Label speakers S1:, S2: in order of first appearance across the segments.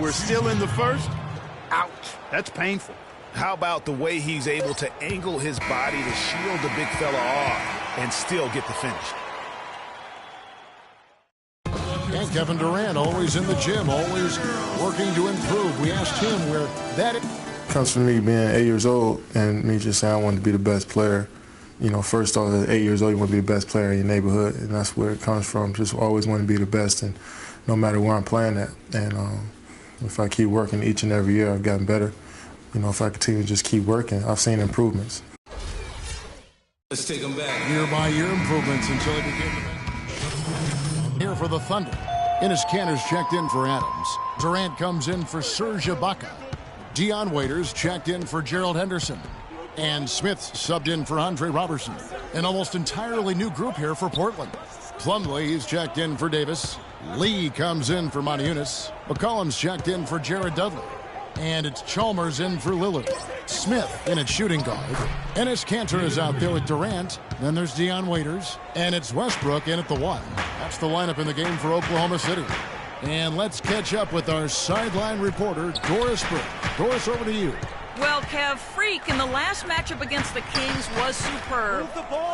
S1: We're still in the first. Ouch. That's painful.
S2: How about the way he's able to angle his body to shield the big fella off and still get the finish?
S3: And Kevin Durant, always in the gym, always working to improve. We asked him where that
S4: comes from me being 8 years old and me just saying I wanted to be the best player. You know, first off, at 8 years old, you want to be the best player in your neighborhood, and that's where it comes from. Just always want to be the best, and no matter where I'm playing at. And if I keep working each and every year, I've gotten better. You know, if I continue to just keep working, I've seen improvements.
S5: Let's take them back.
S3: Year-by-year improvements until he became the here for the Thunder. Enes Kanter's checked in for Adams. Durant comes in for Serge Ibaka. Dion Waiters checked in for Gerald Henderson. And Smith subbed in for Andre Robertson. An almost entirely new group here for Portland. Plumlee, he's checked in for Davis. Lee comes in for Moniunas. McCollum's checked in for Jared Dudley. And it's Chalmers in for Lillard. Smith in at shooting guard. Enes Kanter is out there with Durant. Then there's Dion Waiters. And it's Westbrook in at the 1. That's the lineup in the game for Oklahoma City. And let's catch up with our sideline reporter, Doris Burke. Doris, over to you.
S6: Well, Kev, Freak in the last matchup against the Kings was superb.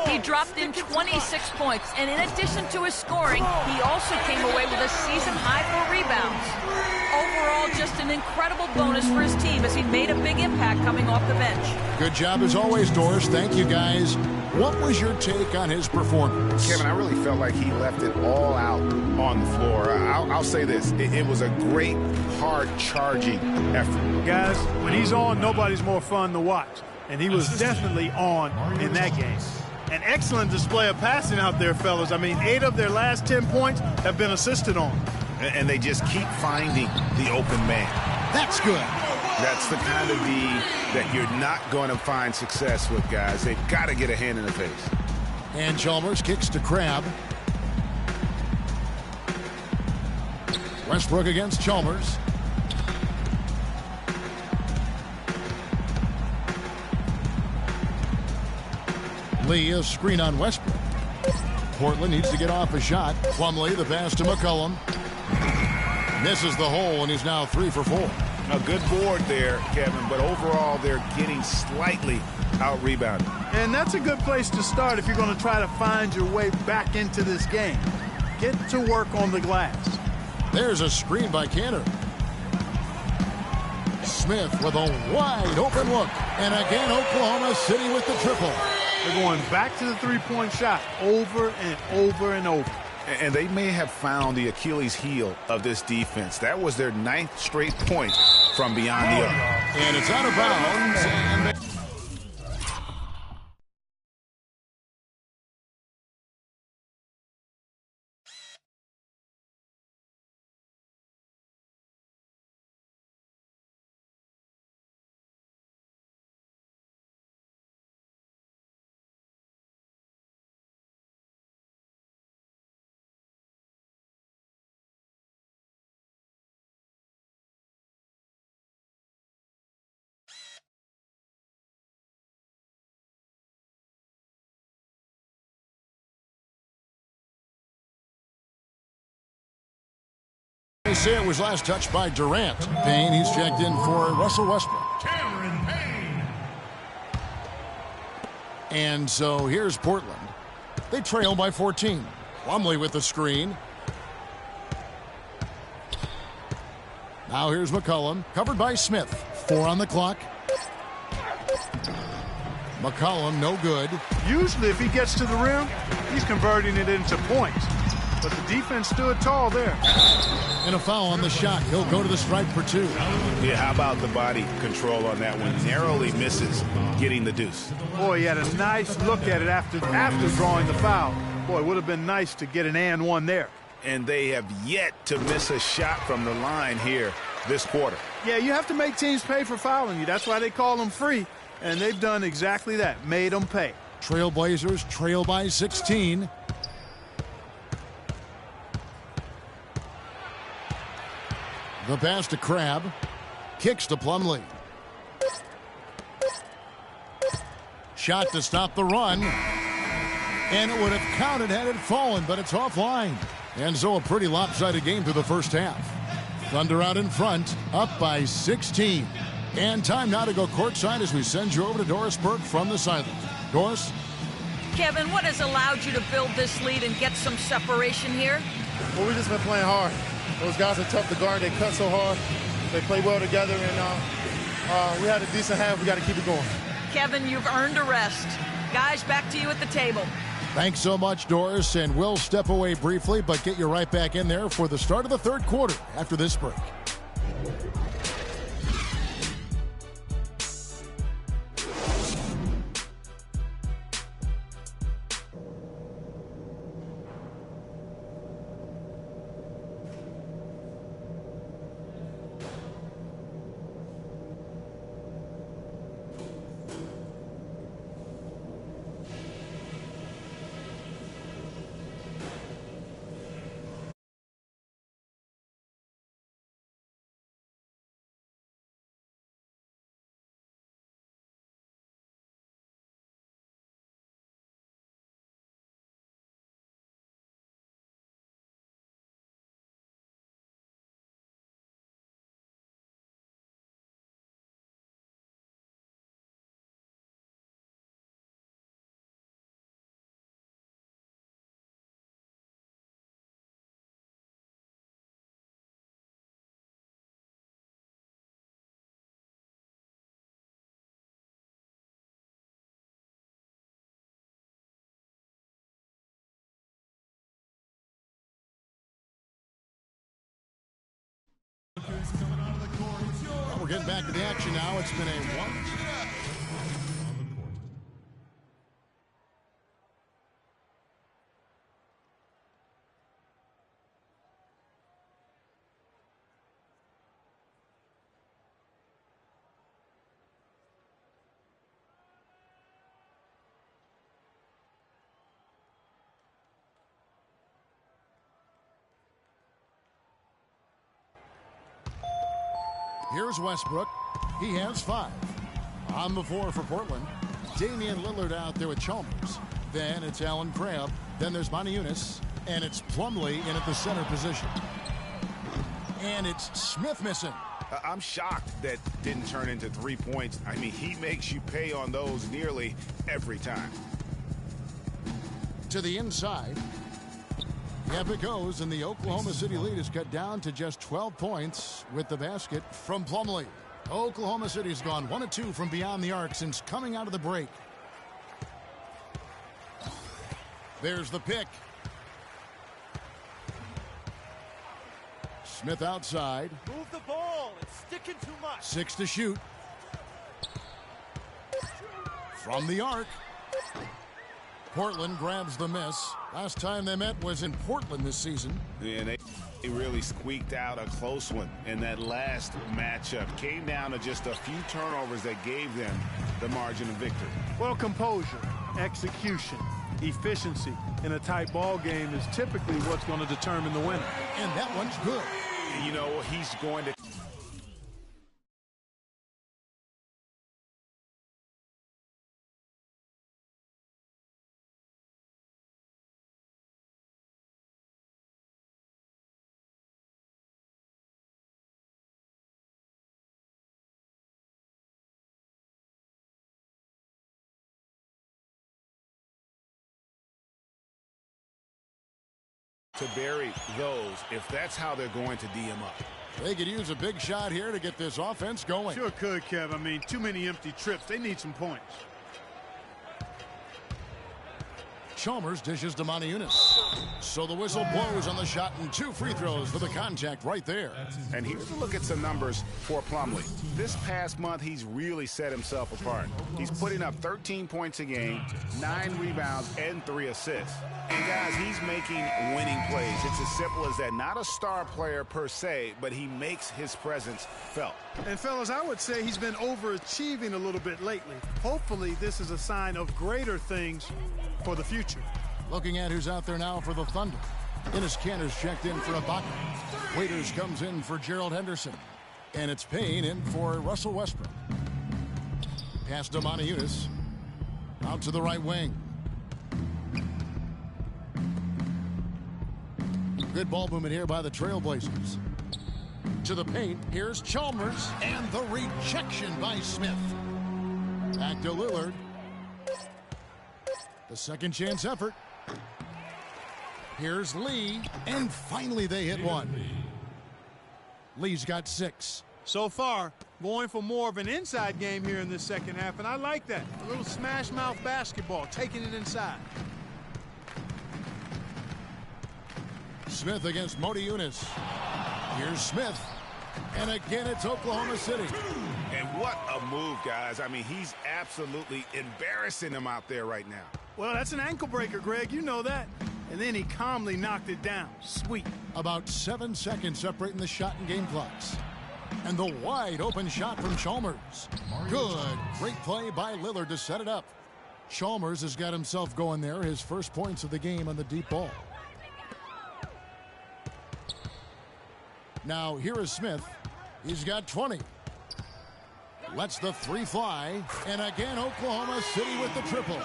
S6: He dropped in 26 points, and in addition to his scoring, he also came away with a season high for rebounds. Overall, just an incredible bonus for his team as he made a big impact coming off the bench.
S3: Good job as always, Doris. Thank you, guys. What was your take on his performance?
S2: Kevin, I really felt like he left it all out on the floor. I'll say this. It was a great, hard-charging effort.
S1: Guys, when he's on, nobody's more fun to watch. And he was definitely on in that game. An excellent display of passing out there, fellas. I mean, 8 of their last 10 points have been assisted on.
S2: And they just keep finding the open man.
S3: That's good.
S2: That's the kind of D that you're not going to find success with, guys. They've got to get a hand in the face.
S3: And Chalmers kicks to Crabbe. Westbrook against Chalmers. Lee, a screen on Westbrook. Portland needs to get off a shot. Plumlee, the pass to McCollum. Misses the hole, and he's now 3 for 4.
S2: A good board there, Kevin, but overall they're getting slightly out-rebounded.
S1: And that's a good place to start if you're going to try to find your way back into this game. Get to work on the glass.
S3: There's a screen by Kanter. Smith with a wide-open look. And again, Oklahoma City with the triple.
S1: They're going back to the three-point shot over and over and over.
S2: And they may have found the Achilles heel of this defense. That was their 9th straight point from beyond the arc.
S3: And it's out of bounds. And they say it was last touched by Durant. Payne, he's checked in for Russell Westbrook. And so here's Portland. They trail by 14. Plumlee with the screen. Now here's McCollum, covered by Smith. 4 on the clock. McCollum, no good.
S1: Usually if he gets to the rim, he's converting it into points. But the defense stood tall there.
S3: And a foul on the shot. He'll go to the stripe for 2.
S2: Yeah, how about the body control on that one? Narrowly misses getting the deuce.
S1: Boy, he had a nice look at it after drawing the foul. Boy, it would have been nice to get an and one there.
S2: And they have yet to miss a shot from the line here this quarter.
S1: Yeah, you have to make teams pay for fouling you. That's why they call them free. And they've done exactly that, made them pay.
S3: Trailblazers trail by 16. The pass to Crabbe. Kicks to Plumlee. Shot to stop the run. And it would have counted had it fallen, but it's offline. And so a pretty lopsided game through the first half. Thunder out in front, up by 16. And time now to go courtside as we send you over to Doris Burke from the sideline. Doris?
S6: Kevin, what has allowed you to build this lead and get some separation here?
S7: Well, we've just been playing hard. Those guys are tough to guard. They cut so hard. They play well together, and we had a decent half. We got to keep it going.
S6: Kevin, you've earned a rest. Guys, back to you at the table.
S3: Thanks so much, Doris, and we'll step away briefly, but get you right back in there for the start of the third quarter after this break. We're getting back to the action now. It's been a one. Here's Westbrook. He has 5. On the floor for Portland, Damian Lillard out there with Chalmers. Then it's Allen Crabbe. Then there's Eunice. And it's Plumlee in at the center position. And it's Smith missing.
S2: I'm shocked that didn't turn into 3 points. I mean, he makes you pay on those nearly every time.
S3: To the inside. Yep, it goes, and the Oklahoma City lead is cut down to just 12 points with the basket from Plumlee. Oklahoma City's gone 1 of 2 from beyond the arc since coming out of the break. There's the pick. Smith outside.
S8: Move the ball. It's sticking too much.
S3: 6 to shoot. From the arc. Portland grabs the miss. Last time they met was in Portland this season.
S2: Yeah, they really squeaked out a close one in that last matchup. Came down to just a few turnovers that gave them the margin of victory.
S1: Well, composure, execution, efficiency in a tight ball game is typically what's going to determine the winner.
S3: And that one's good.
S2: You know, he's going to... to bury those if that's how they're going to D him up.
S3: They could use a big shot here to get this offense going.
S1: Sure could, Kev. I mean, too many empty trips. They need some points.
S3: Chalmers dishes to Eunice. So the whistle blows on the shot and 2 free throws for the contact right there.
S2: And here's a look at some numbers for Plumlee. This past month, he's really set himself apart. He's putting up 13 points a game, 9 rebounds, and 3 assists. And guys, he's making winning plays. It's as simple as that. Not a star player per se, but he makes his presence felt.
S1: And fellas, I would say he's been overachieving a little bit lately. Hopefully, this is a sign of greater things for the future.
S3: Looking at who's out there now for the Thunder. Enes Kanter's checked in for Ibaka. Waiters comes in for Gerald Henderson. And it's Payne in for Russell Westbrook. Pass to Eunice. Out to the right wing. Good ball movement here by the Trailblazers. To the paint, here's Chalmers, and the rejection by Smith. Back to Lillard. The second chance effort. Here's Lee, and finally they hit one. Lee's got 6.
S1: So far, going for more of an inside game here in this second half, and I like that. A little smash mouth basketball, taking it inside.
S3: Smith against Modi Yunus. Here's Smith. And again, it's Oklahoma City.
S2: And what a move, guys. I mean, he's absolutely embarrassing them out there right now.
S1: Well, that's an ankle breaker, Greg. You know that. And then he calmly knocked it down. Sweet.
S3: About 7 seconds separating the shot and game clocks. And the wide open shot from Chalmers. Good. Great play by Lillard to set it up. Chalmers has got himself going there. His first points of the game on the deep ball. Now here is Smith. He's got 20. Lets the 3 fly. And again, Oklahoma City with the triple.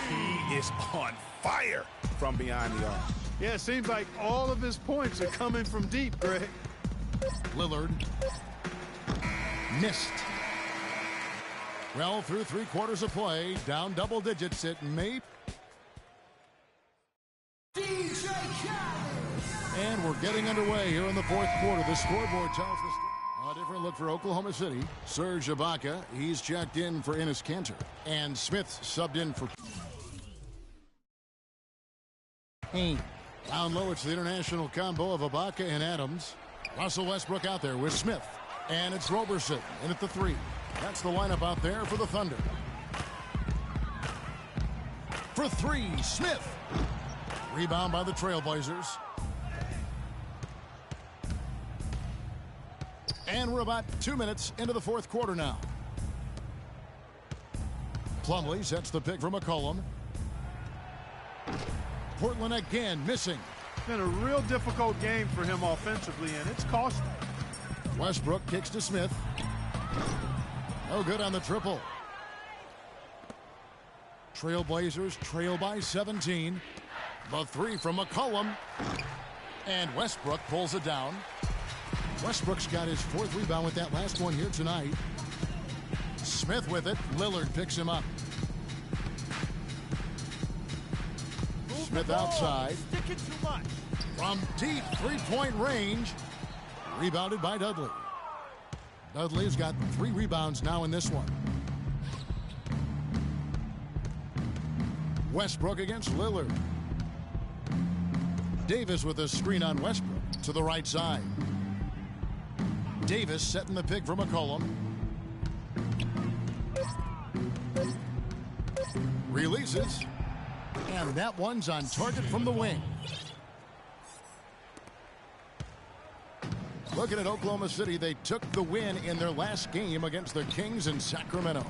S2: He is on fire from behind the arc.
S1: Yeah, it seems like all of his points are coming from deep, Greg.
S3: Lillard missed. Well, through 3 quarters of play, down double digits, it may. And we're getting underway here in the 4th quarter. The scoreboard tells us a different look for Oklahoma City. Serge Ibaka, he's checked in for Enes Kanter. And Smith subbed in for Payne. Down low, it's the international combo of Ibaka and Adams. Russell Westbrook out there with Smith. And it's Roberson in at the 3. That's the lineup out there for the Thunder. For 3, Smith. Rebound by the Trailblazers. And we're about 2 minutes into the 4th quarter now. Plumlee sets the pick for McCollum. Portland again missing.
S1: It's been a real difficult game for him offensively, and it's costing.
S3: Westbrook kicks to Smith. No good on the triple. Trailblazers trail by 17. The 3 from McCollum. And Westbrook pulls it down. Westbrook's got his 4th rebound with that last one here tonight. Smith with it. Lillard picks him up. Smith outside.
S8: Sticking too much.
S3: From deep 3-point range. Rebounded by Dudley. Dudley's got 3 rebounds now in this one. Westbrook against Lillard. Davis with a screen on Westbrook to the right side. Davis setting the pick for McCollum. Releases. And that one's on target from the wing. Looking at Oklahoma City, they took the win in their last game against the Kings in Sacramento.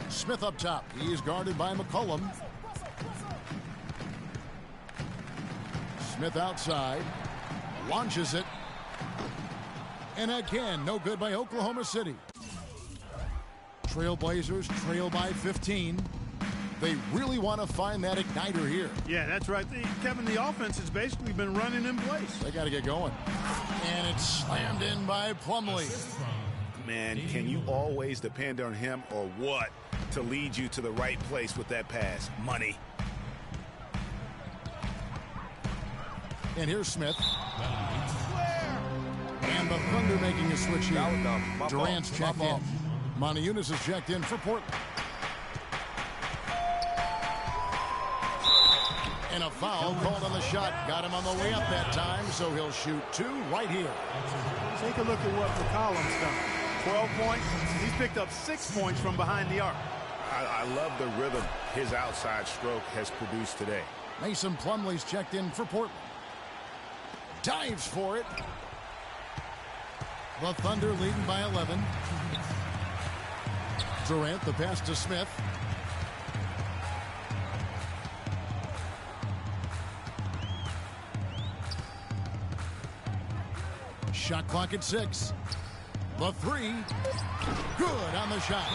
S3: Smith up top. He is guarded by McCollum. Smith outside. Launches it. And again, no good by Oklahoma City. Trailblazers trail by 15. They really want to find that igniter here.
S1: Yeah, that's right. Kevin, the offense has basically been running in place.
S3: They got to get going. And it's slammed in by Plumlee.
S2: Man, can you always depend on him or what to lead you to the right place with that pass? Money.
S3: And here's Smith. And the Thunder making a switch here. Durant's checked in. Monty Yunus is checked in for Portland. And a foul called on the shot. Got him on the way up that time, so he'll shoot 2 right here.
S1: Take a look at what McCollum's done. 12 points. He's picked up 6 points from behind the arc.
S2: I love the rhythm his outside stroke has produced today.
S3: Mason Plumlee's checked in for Portland. Dives for it. The Thunder leading by 11. Durant, the pass to Smith. Shot clock at 6. The 3. Good on the shot.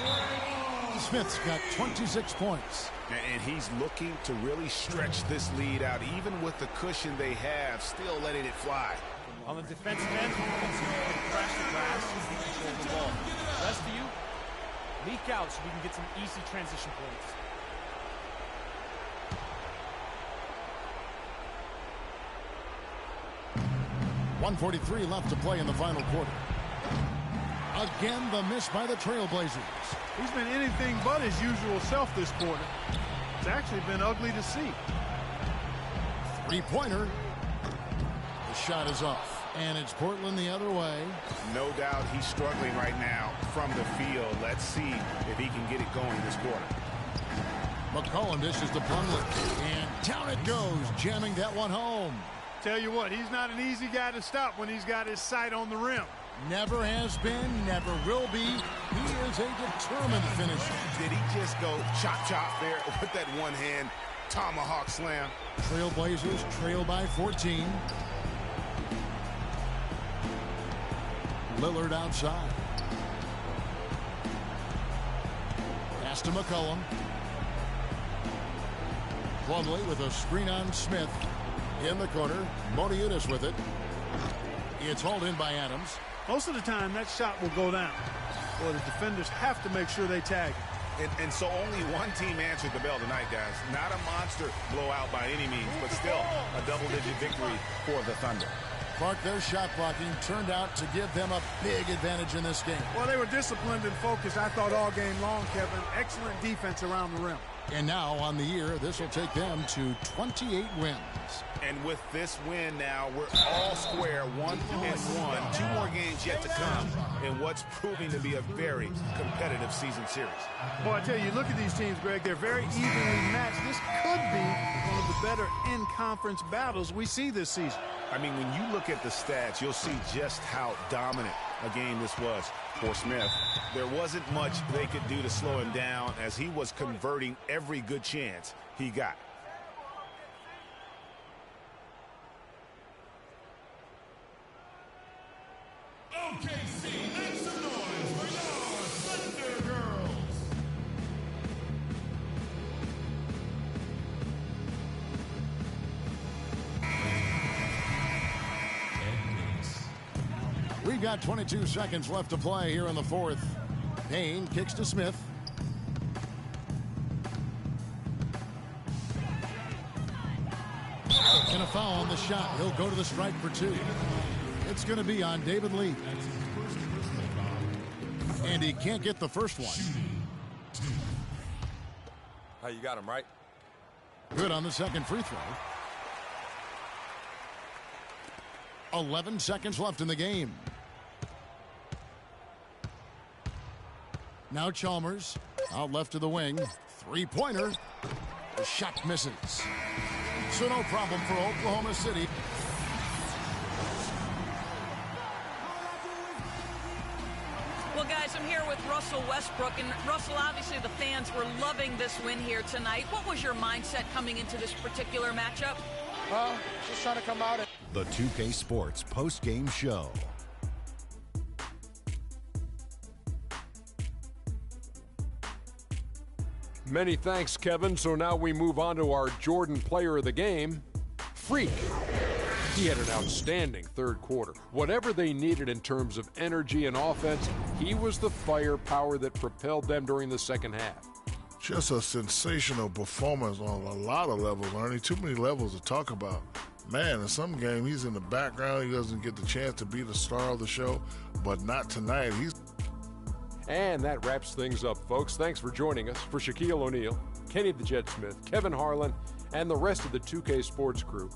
S3: Smith's got 26 points.
S2: And he's looking to really stretch this lead out, even with the cushion they have, still letting it fly.
S8: On the defensive end, crash the glass, control the ball. The rest of you, leak out so we can get some easy transition points.
S3: .143 left to play in the final quarter. Again, the miss by the Trailblazers.
S1: He's been anything but his usual self this quarter. It's actually been ugly to see.
S3: Three-pointer. The shot is off, and it's Portland the other way.
S2: No doubt he's struggling right now from the field. Let's see if he can get it going this quarter.
S3: McCollum dishes to Plumlee, and down it goes, jamming that one home.
S1: Tell you what, he's not an easy guy to stop when he's got his sight on the rim.
S3: Never has been, never will be. He is a determined finisher.
S2: Did he just go chop there with that one-hand tomahawk slam?
S3: Trailblazers trail by 14. Lillard outside. Pass to McCollum. Plumlee with a screen on Smith. In the corner, Modiutis with it. It's hauled in by Adams.
S1: Most of the time, that shot will go down. Well, the defenders have to make sure they tag it.
S2: And so only one team answered the bell tonight, guys. Not a monster blowout by any means, but still a double-digit victory for the Thunder.
S3: Clark, their shot blocking turned out to give them a big advantage in this game.
S1: Well, they were disciplined and focused, I thought, all game long, Kevin. Excellent defense around the rim.
S3: And now, on the year, this will take them to 28 wins.
S2: And with this win now, we're all square, 1-1. 2 more games yet to come in what's proving to be a very competitive season series.
S1: Boy, I tell you, look at these teams, Greg. They're very evenly matched. This could be one of the better in-conference battles we see this season.
S2: I mean, when you look at the stats, you'll see just how dominant a game this was for Smith. There wasn't much they could do to slow him down as he was converting every good chance he got.
S9: OKC, make some noise for your Thunder Girls.
S3: We've got 22 seconds left to play here in the fourth. Payne kicks to Smith. And a foul on the shot. He'll go to the strike for 2. It's going to be on David Lee. And he can't get the first one.
S10: How you got him, right?
S3: Good on the second free throw. 11 seconds left in the game. Now Chalmers out left to the wing. Three-pointer. The shot misses. So no problem for Oklahoma City.
S6: Well, guys, I'm here with Russell Westbrook. And, Russell, obviously the fans were loving this win here tonight. What was your mindset coming into this particular matchup?
S7: Just trying to come out.
S11: The 2K Sports post-game show.
S12: Many thanks, Kevin. So now we move on to our Jordan player of the game, Freak. He had an outstanding third quarter. Whatever they needed in terms of energy and offense, he was the firepower that propelled them during the second half.
S13: Just a sensational performance on a lot of levels, Ernie. Too many levels to talk about. Man, in some game, he's in the background. He doesn't get the chance to be the star of the show, but not tonight.
S12: And that wraps things up, folks. Thanks for joining us. For Shaquille O'Neal, Kenny the Jet Smith, Kevin Harlan, and the rest of the 2K Sports crew,